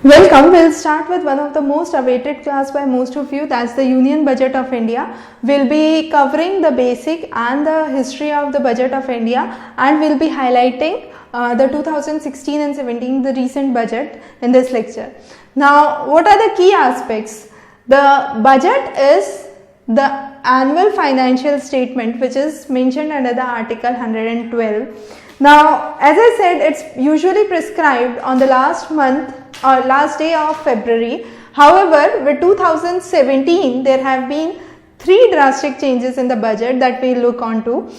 Welcome. We'll start with one of the most awaited class by most of you, that's the Union Budget of India. We'll be covering the basic and the history of the Budget of India, and we'll be highlighting the 2016 and 17, the recent budget in this lecture. Now, what are the key aspects? The budget is the annual financial statement which is mentioned under the Article 112. Now, as I said, it's usually prescribed on the last month or last day of February. However, with 2017, there have been three drastic changes in the budget that we look on to.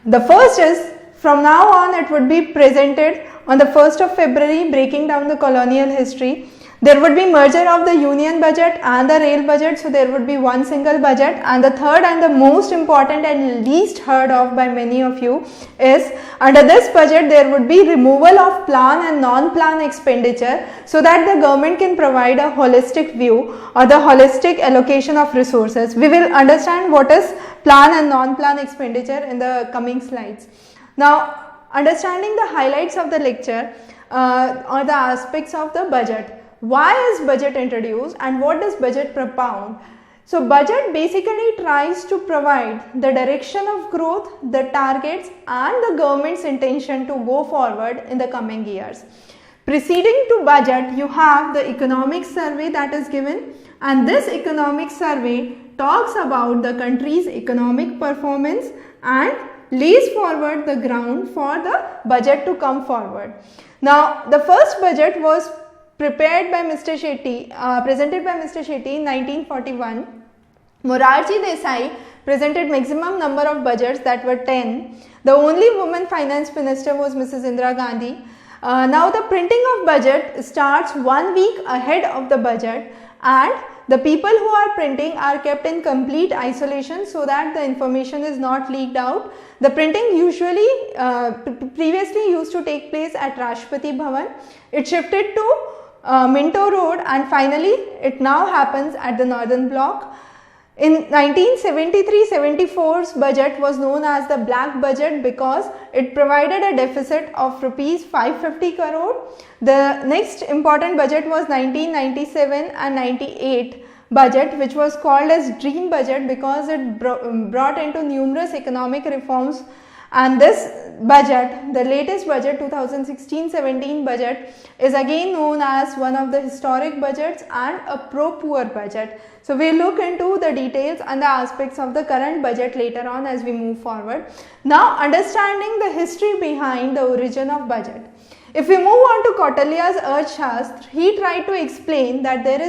The first is, from now on, it would be presented on the 1st of February, breaking down the colonial history. There would be merger of the union budget and the rail budget, so there would be one single budget. And the third and the most important and least heard of by many of you is, under this budget there would be removal of plan and non-plan expenditure, so that the government can provide a holistic view or the holistic allocation of resources. We will understand what is plan and non-plan expenditure in the coming slides. Now, understanding the highlights of the lecture or the aspects of the budget. Why is budget introduced and what does budget propound? So, budget basically tries to provide the direction of growth, the targets and the government's intention to go forward in the coming years. Preceding to budget, you have the economic survey that is given, and this economic survey talks about the country's economic performance and lays forward the ground for the budget to come forward. Now, the first budget was prepared by Mr. Shetty, presented by Mr. Shetty in 1941. Morarji Desai presented maximum number of budgets, that were 10. The only woman finance minister was Mrs. Indira Gandhi. Now the printing of budget starts 1 week ahead of the budget, and the people who are printing are kept in complete isolation so that the information is not leaked out. The printing usually previously used to take place at Rashtrapati Bhavan. It shifted to Minto Road, and finally it now happens at the Northern Block. In 1973-74's budget was known as the black budget because it provided a deficit of rupees 550 crore. The next important budget was 1997 and 98 budget, which was called as dream budget because it brought into numerous economic reforms. And this budget, the latest budget, 2016-17 budget, is again known as one of the historic budgets and a pro-poor budget. So we will look into the details and the aspects of the current budget later on as we move forward. Now, understanding the history behind the origin of budget. If we move on to Kautilya's Arthashastra, he tried to explain that it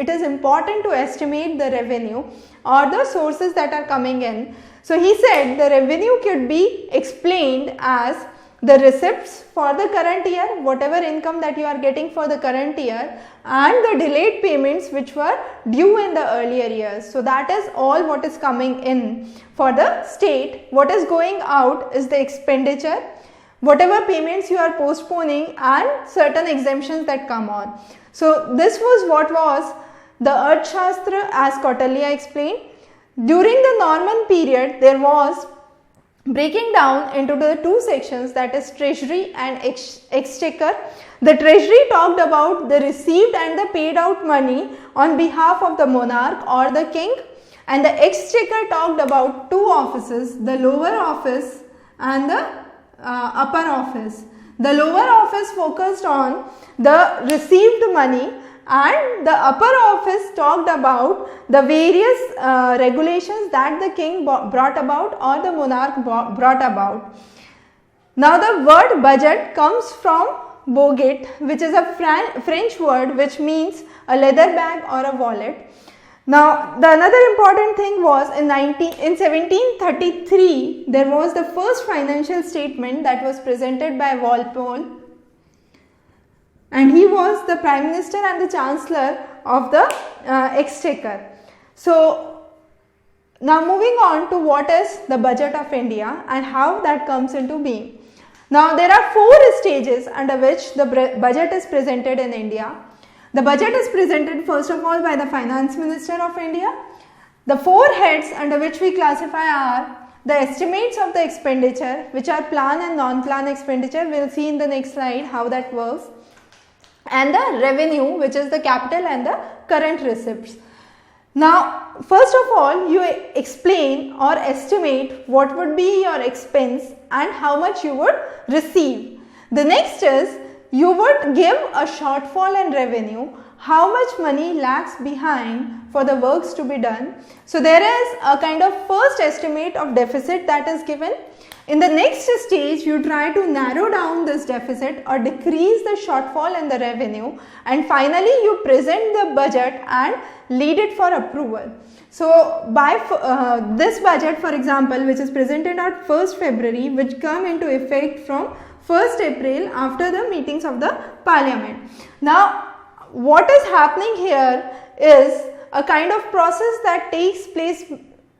is important to estimate the revenue or the sources that are coming in. So he said the revenue could be explained as the receipts for the current year, whatever income that you are getting for the current year, and the delayed payments which were due in the earlier years. So that is all what is coming in for the state. What is going out is the expenditure, whatever payments you are postponing and certain exemptions that come on. So this was what was the Arthashastra as Kautilya explained. During the Norman period, there was breaking down into the two sections, that is treasury and exchequer. The treasury talked about the received and the paid out money on behalf of the monarch or the king, and the exchequer talked about two offices, the lower office and the upper office. The lower office focused on the received money, and the upper office talked about the various regulations that the king brought about or the monarch brought about. Now the word budget comes from boget, which is a French word which means a leather bag or a wallet. Now the another important thing was in 1733 there was the first financial statement that was presented by Walpole, and he was the Prime Minister and the Chancellor of the Exchequer. So now moving on to what is the budget of India and how that comes into being. Now there are 4 stages under which the budget is presented in India. The budget is presented first of all by the Finance Minister of India. The 4 heads under which we classify are the estimates of the expenditure, which are plan and non-plan expenditure. We will see in the next slide how that works. and the revenue, which is the capital and the current receipts. Now, first of all, you explain or estimate what would be your expense and how much you would receive. The next is you would give a shortfall in revenue, how much money lags behind for the works to be done. So, there is a kind of first estimate of deficit that is given. In the next stage, you try to narrow down this deficit or decrease the shortfall in the revenue, and finally you present the budget and lead it for approval. So, by this budget, for example, which is presented on 1st February, which come into effect from 1st April after the meetings of the parliament. Now, what is happening here is a kind of process that takes place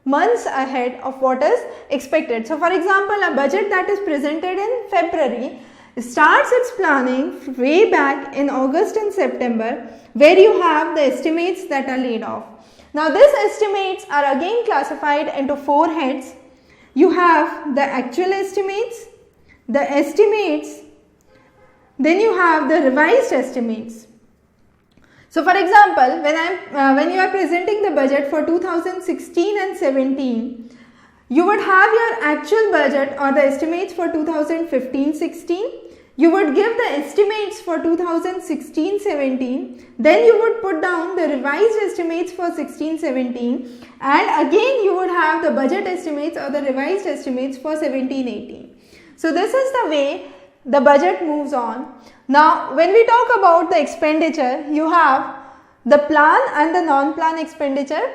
months ahead of what is expected. So, for example, a budget that is presented in February starts its planning way back in August and September, where you have the estimates that are laid off. Now, these estimates are again classified into 4 heads. You have the actual estimates, the estimates, then you have the revised estimates. So, for example, when you are presenting the budget for 2016 and 17, you would have your actual budget or the estimates for 2015-16. You would give the estimates for 2016-17. Then you would put down the revised estimates for 16-17, and again you would have the budget estimates or the revised estimates for 17-18. So, this is the way the budget moves on. Now, when we talk about the expenditure, you have the plan and the non-plan expenditure.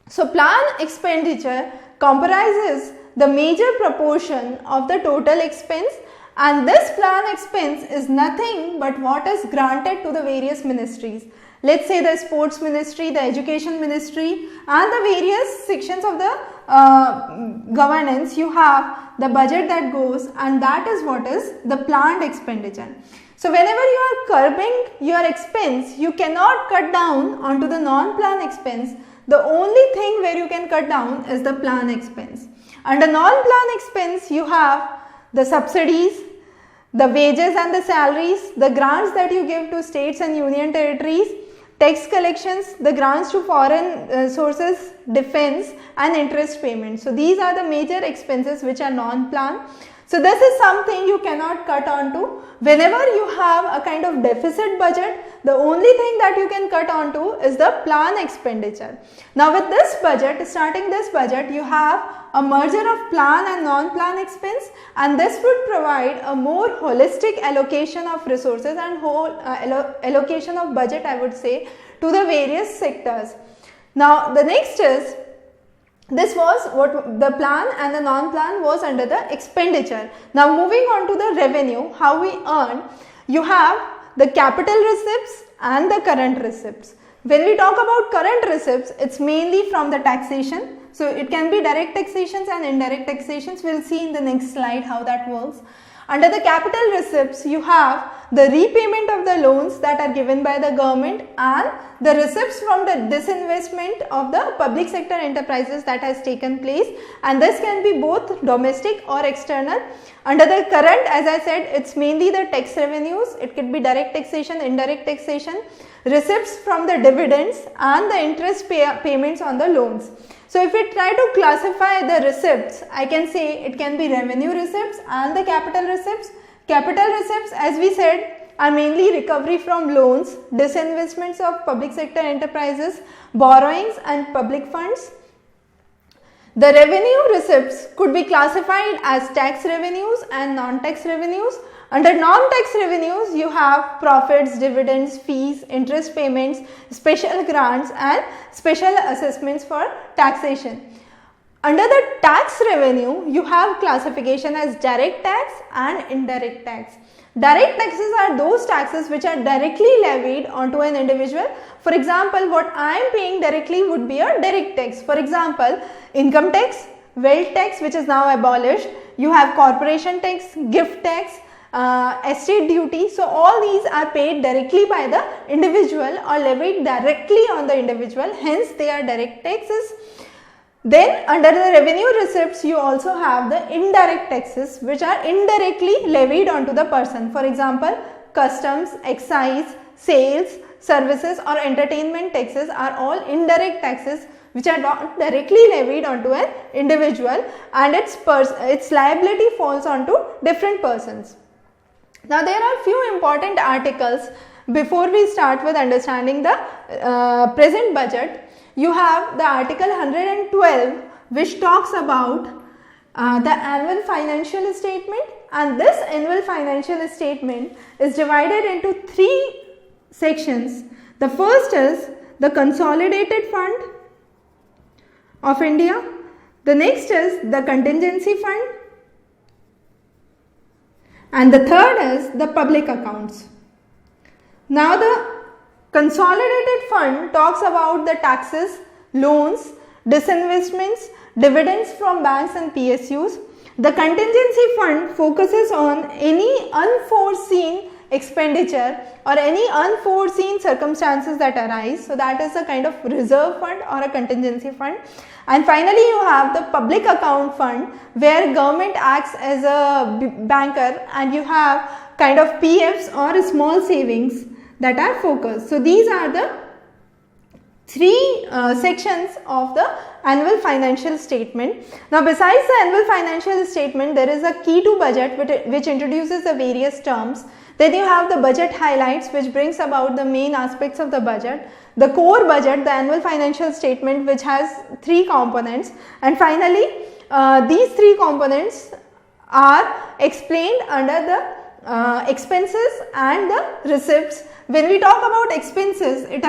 So, plan expenditure comprises the major proportion of the total expense, and this plan expense is nothing but what is granted to the various ministries. Let's say the sports ministry, the education ministry, and the various sections of the governance. You have the budget that goes, and that is what is the planned expenditure. So, whenever you are curbing your expense, you cannot cut down onto the non-plan expense. The only thing where you can cut down is the plan expense. Under non-plan expense, you have the subsidies, the wages and the salaries, the grants that you give to states and union territories, tax collections, the grants to foreign sources, defense, and interest payments. So, these are the major expenses which are non-plan. So, this is something you cannot cut onto. Whenever you have a kind of deficit budget, the only thing that you can cut onto is the plan expenditure. Now, with this budget, starting this budget, you have a merger of plan and non-plan expense, and this would provide a more holistic allocation of resources and whole allocation of budget, I would say, to the various sectors. Now, the next is, this was what the plan and the non-plan was under the expenditure. Now, moving on to the revenue, how we earn, you have the capital receipts and the current receipts. When we talk about current receipts, it's mainly from the taxation. So, it can be direct taxations and indirect taxations. We will see in the next slide how that works. Under the capital receipts, you have the repayment of the loans that are given by the government and the receipts from the disinvestment of the public sector enterprises that has taken place, and this can be both domestic or external. Under the current, as I said, it's mainly the tax revenues. It could be direct taxation, indirect taxation, receipts from the dividends and the interest payments on the loans. So, if we try to classify the receipts, I can say it can be revenue receipts and the capital receipts. Capital receipts, as we said, are mainly recovery from loans, disinvestments of public sector enterprises, borrowings and public funds. The revenue receipts could be classified as tax revenues and non-tax revenues. Under non-tax revenues, you have profits, dividends, fees, interest payments, special grants and special assessments for taxation. Under the tax revenue, you have classification as direct tax and indirect tax. Direct taxes are those taxes which are directly levied onto an individual. For example, what I am paying directly would be a direct tax. For example, income tax, wealth tax, which is now abolished. You have corporation tax, gift tax, estate duty. So, all these are paid directly by the individual or levied directly on the individual, hence they are direct taxes. Then under the revenue receipts, you also have the indirect taxes which are indirectly levied onto the person. For example, customs, excise, sales, services or entertainment taxes are all indirect taxes which are not directly levied onto an individual, and its liability falls onto different persons. Now there are few important articles before we start with understanding the present budget. You have the article 112 which talks about the annual financial statement, and this annual financial statement is divided into 3 sections. The first is the Consolidated Fund of India, the next is the Contingency Fund, and the third is the Public Accounts. Now the Consolidated Fund talks about the taxes, loans, disinvestments, dividends from banks and PSUs. The Contingency Fund focuses on any unforeseen expenditure or any unforeseen circumstances that arise. So that is a kind of reserve fund or a contingency fund. And finally you have the Public Account Fund, where government acts as a banker, and you have kind of PFs or small savings that are focused. So these are the 3 sections of the annual financial statement. Now besides the annual financial statement, there is a key to budget which introduces the various terms. Then you have the budget highlights, which brings about the main aspects of the budget. The core budget, the annual financial statement, which has 3 components. And finally, these 3 components are explained under the expenses and the receipts. When we talk about expenses, it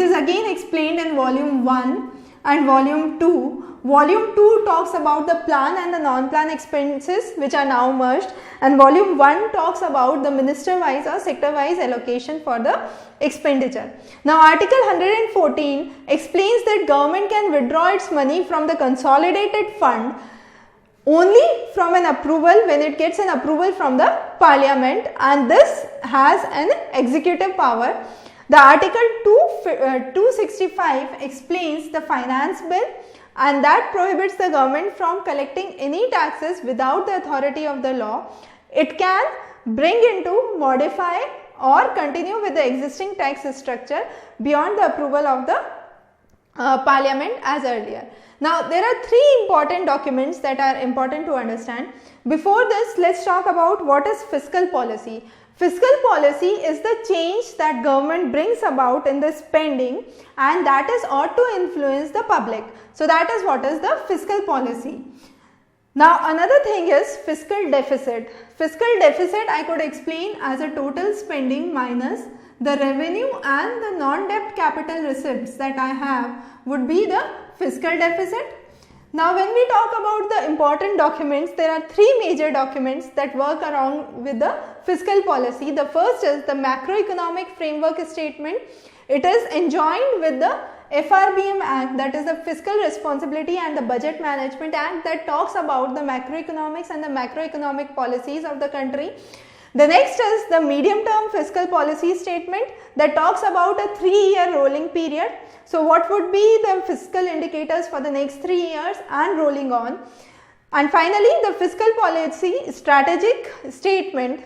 is again explained in volume 1 and volume 2. Volume 2 talks about the plan and the non-plan expenses which are now merged, and volume 1 talks about the minister wise or sector wise allocation for the expenditure. Now article 114 explains that government can withdraw its money from the consolidated fund only from an approval when it gets an approval from the parliament, and this has an executive power. The article 265 explains the finance bill, and that prohibits the government from collecting any taxes without the authority of the law. It can bring into, modify or continue with the existing tax structure beyond the approval of the parliament as earlier. Now there are 3 important documents that are important to understand. Before this, let's talk about what is fiscal policy. Fiscal policy is the change that government brings about in the spending, and that is ought to influence the public. So that is what is the fiscal policy. Now another thing is fiscal deficit. Fiscal deficit I could explain as a total spending minus the revenue and the non-debt capital receipts that I have would be the fiscal deficit. Now when we talk about the important documents, there are 3 major documents that work along with the fiscal policy. The first is the macroeconomic framework statement. It is enjoined with the FRBM Act, that is the Fiscal Responsibility and the Budget Management Act, that talks about the macroeconomics and the macroeconomic policies of the country. The next is the medium term fiscal policy statement that talks about a 3-year rolling period. So what would be the fiscal indicators for the next 3 years and rolling on. And finally the fiscal policy strategic statement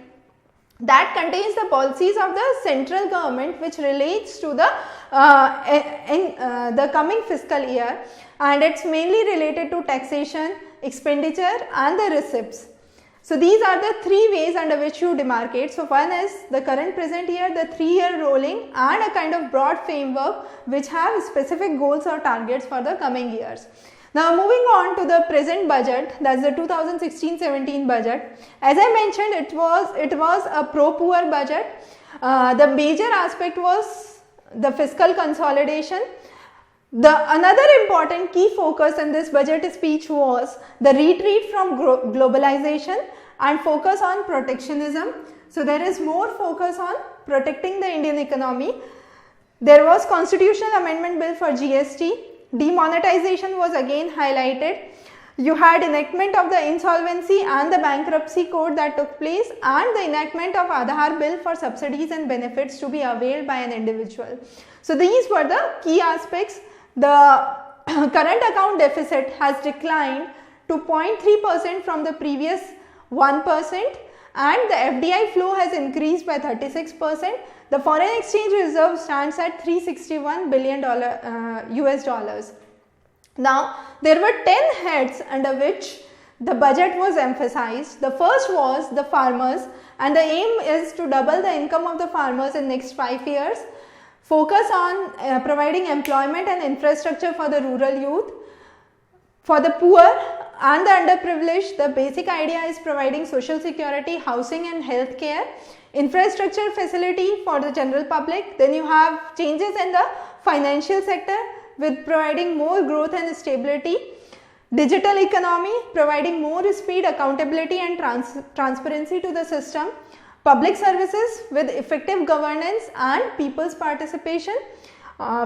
that contains the policies of the central government which relates to the coming fiscal year, and it's mainly related to taxation, expenditure and the receipts. So these are the 3 ways under which you demarcate. So one is the current present year, the 3-year rolling, and a kind of broad framework which have specific goals or targets for the coming years. Now moving on to the present budget, that's the 2016-17 budget. As I mentioned, it was a pro-poor budget. The major aspect was the fiscal consolidation. Another important key focus in this budget speech was the retreat from globalization and focus on protectionism. So there is more focus on protecting the Indian economy. There was constitutional amendment bill for GST. Demonetization was again highlighted. You had enactment of the insolvency and the bankruptcy code that took place, and the enactment of Aadhaar bill for subsidies and benefits to be availed by an individual. So these were the key aspects. The current account deficit has declined to 0.3% from the previous 1%, and the FDI flow has increased by 36%. The foreign exchange reserve stands at $361 billion US dollars. Now, there were 10 heads under which the budget was emphasized. The first was the farmers, and the aim is to double the income of the farmers in next 5 years. Focus on providing employment and infrastructure for the rural youth. For the poor and the underprivileged, the basic idea is providing social security, housing and health care, infrastructure facility for the general public. Then you have changes in the financial sector with providing more growth and stability. Digital economy, providing more speed, accountability and transparency to the system. Public services with effective governance and people's participation.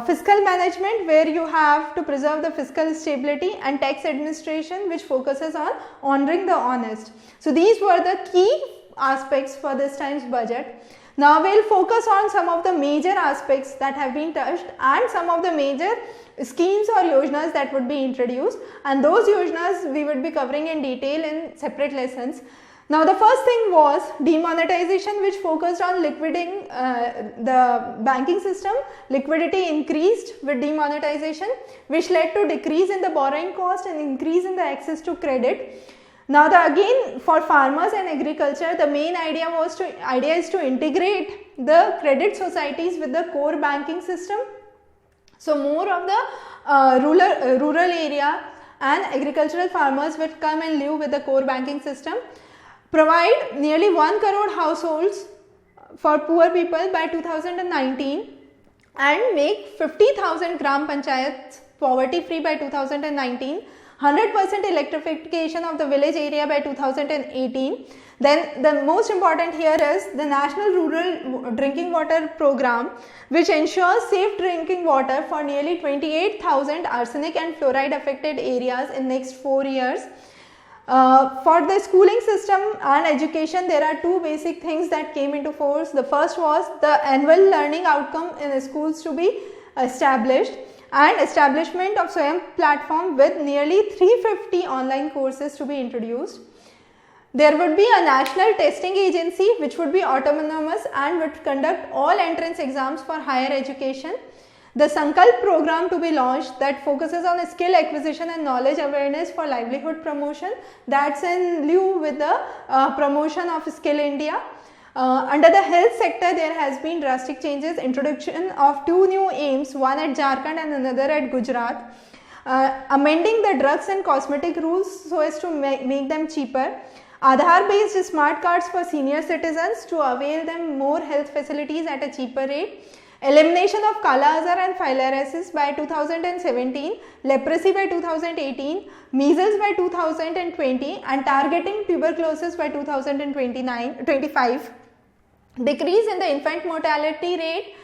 Fiscal management, where you have to preserve the fiscal stability, and tax administration, which focuses on honoring the honest. So these were the key aspects for this time's budget. Now we will focus on some of the major aspects that have been touched and some of the major schemes or yojanas that would be introduced, and those yojanas we would be covering in detail in separate lessons. Now the first thing was demonetization, which focused on liquidating the banking system. Liquidity increased with demonetization, which led to decrease in the borrowing cost and increase in the access to credit. Now again for farmers and agriculture, the main idea is to integrate the credit societies with the core banking system. So more of the rural area and agricultural farmers would come and live with the core banking system. Provide nearly 1 crore households for poor people by 2019 and make 50,000 gram panchayats poverty free by 2019. 100% electrification of the village area by 2018. Then the most important here is the National Rural Drinking Water Program, which ensures safe drinking water for nearly 28,000 arsenic and fluoride affected areas in next 4 years. For the schooling system and education, there are two basic things that came into force. The first was the annual learning outcome in schools to be established, and establishment of SWAYAM platform with nearly 350 online courses to be introduced. There would be a national testing agency which would be autonomous and would conduct all entrance exams for higher education. The Sankalp program to be launched that focuses on skill acquisition and knowledge awareness for livelihood promotion. That's in lieu with the promotion of Skill India. Under the health sector, there has been drastic changes, introduction of 2 new aims, one at Jharkhand and another at Gujarat, amending the drugs and cosmetic rules so as to make them cheaper, Aadhaar based smart cards for senior citizens to avail them more health facilities at a cheaper rate, elimination of Kala Azar and filariasis by 2017, leprosy by 2018, measles by 2020 and targeting tuberculosis by 2025. Decrease in the infant mortality rate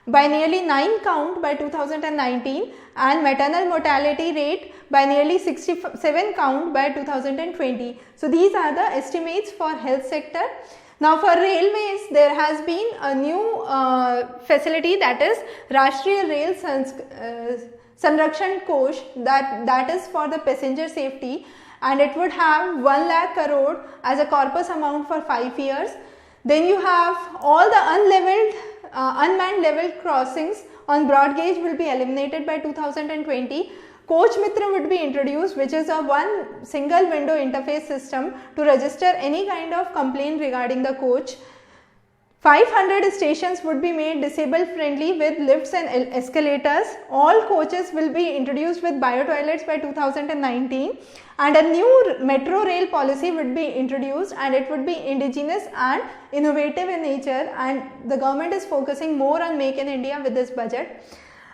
by nearly 9 count by 2019 and maternal mortality rate by nearly 67 count by 2020. So these are the estimates for health sector. Now for railways, there has been a new facility, that is Rashtriya Rail Sanrakshan Kosh, that is for the passenger safety, and it would have 1 lakh crore as a corpus amount for 5 years. Then you have all the unmanned level crossings on broad gauge will be eliminated by 2020. Coach Mitra would be introduced, which is a one single window interface system to register any kind of complaint regarding the coach. 500 stations would be made disabled friendly with lifts and escalators. All coaches will be introduced with bio toilets by 2019, and a new metro rail policy would be introduced, and it would be indigenous and innovative in nature, and the government is focusing more on Make in India with this budget.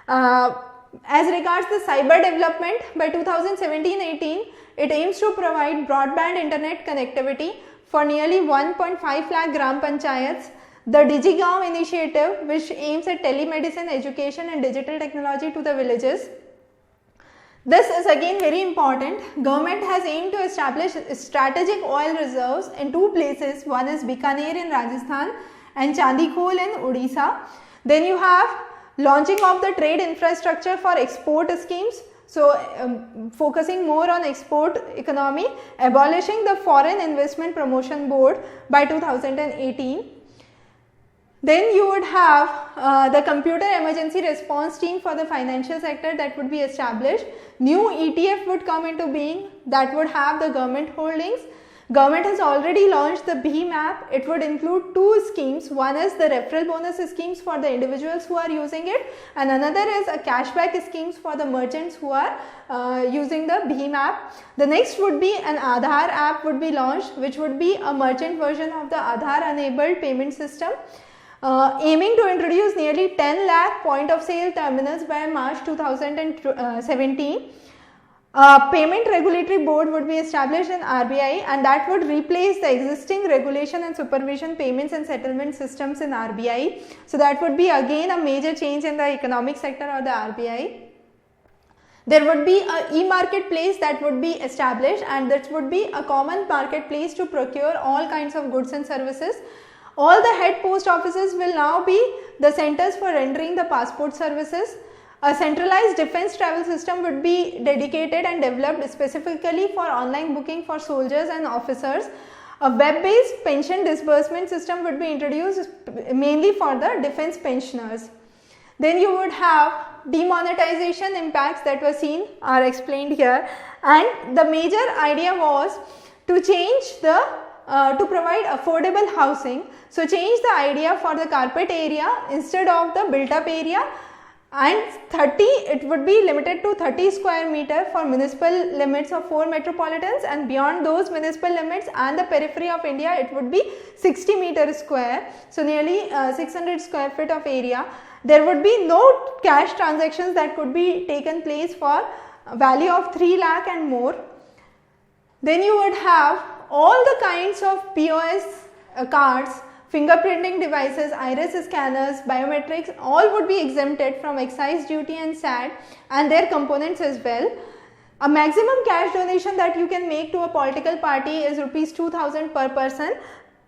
As regards the cyber development, by 2017-18, it aims to provide broadband internet connectivity for nearly 1.5 lakh gram panchayats. The DigiGaon initiative, which aims at telemedicine, education and digital technology to the villages. This is again very important. Government has aimed to establish strategic oil reserves in 2 places. One is Bikaner in Rajasthan and Chandikhol in Odisha. Then you have launching of the trade infrastructure for export schemes. So focusing more on export economy, abolishing the Foreign Investment Promotion Board by 2018. Then you would have the Computer Emergency Response Team for the financial sector that would be established. New ETF would come into being that would have the government holdings. Government has already launched the BHIM app. It would include two schemes. One is the referral bonus schemes for the individuals who are using it, and another is a cashback schemes for the merchants who are using the BHIM app. The next would be an Aadhaar app would be launched, which would be a merchant version of the Aadhaar enabled payment system. Aiming to introduce nearly 10 lakh point of sale terminals by March 2017. Payment Regulatory Board would be established in RBI, and that would replace the existing regulation and supervision payments and settlement systems in RBI. So that would be again a major change in the economic sector or the RBI. There would be a e-marketplace that would be established, and that would be a common marketplace to procure all kinds of goods and services. All the head post offices will now be the centers for rendering the passport services. A centralized defense travel system would be dedicated and developed specifically for online booking for soldiers and officers. A web-based pension disbursement system would be introduced mainly for the defense pensioners. Then you would have demonetization impacts that were seen are explained here, and the major idea was to change the to provide affordable housing. So change the idea for the carpet area instead of the built up area, and it would be limited to 30 square meter for municipal limits of 4 metropolitans, and beyond those municipal limits and the periphery of India it would be 60 meter square, so nearly 600 square feet of area. There would be no cash transactions that could be taken place for a value of 3 lakh and more. Then you would have all the kinds of POS cards, fingerprinting devices, iris scanners, biometrics, all would be exempted from excise duty and SAT and their components as well. A maximum cash donation that you can make to a political party is Rs 2000 per person.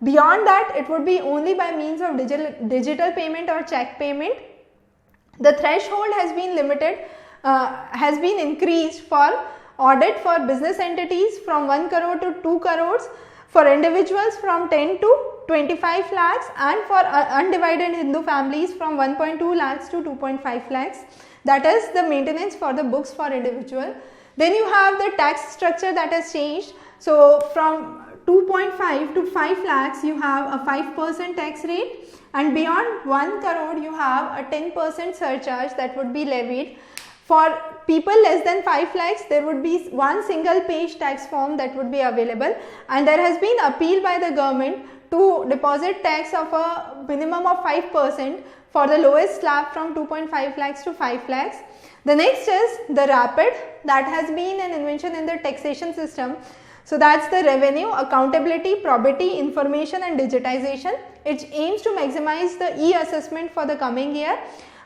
Beyond that, it would be only by means of digital payment or check payment. The threshold has been limited, has been increased for audit for business entities from 1 crore to 2 crores, for individuals from 10 to 25 lakhs, and for undivided Hindu families from 1.2 lakhs to 2.5 lakhs. That is the maintenance for the books for individual. Then you have the tax structure that has changed. So from 2.5 to 5 lakhs you have a 5% tax rate, and beyond 1 crore you have a 10% surcharge that would be levied. For people less than 5 lakhs, there would be one single page tax form that would be available, and there has been appeal by the government to deposit tax of a minimum of 5% for the lowest slab from 2.5 lakhs to 5 lakhs. The next is the rapid, that has been an invention in the taxation system. So that's the revenue, accountability, probity, information and digitization. It aims to maximize the e-assessment for the coming year,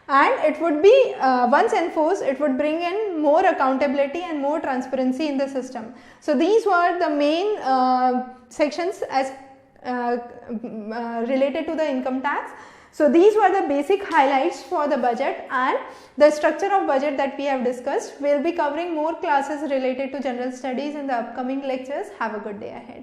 and it would be once enforced, it would bring in more accountability and more transparency in the system. So these were the main sections as related to the income tax. So these were the basic highlights for the budget, and the structure of budget that we have discussed. We will be covering more classes related to general studies in the upcoming lectures. Have a good day ahead.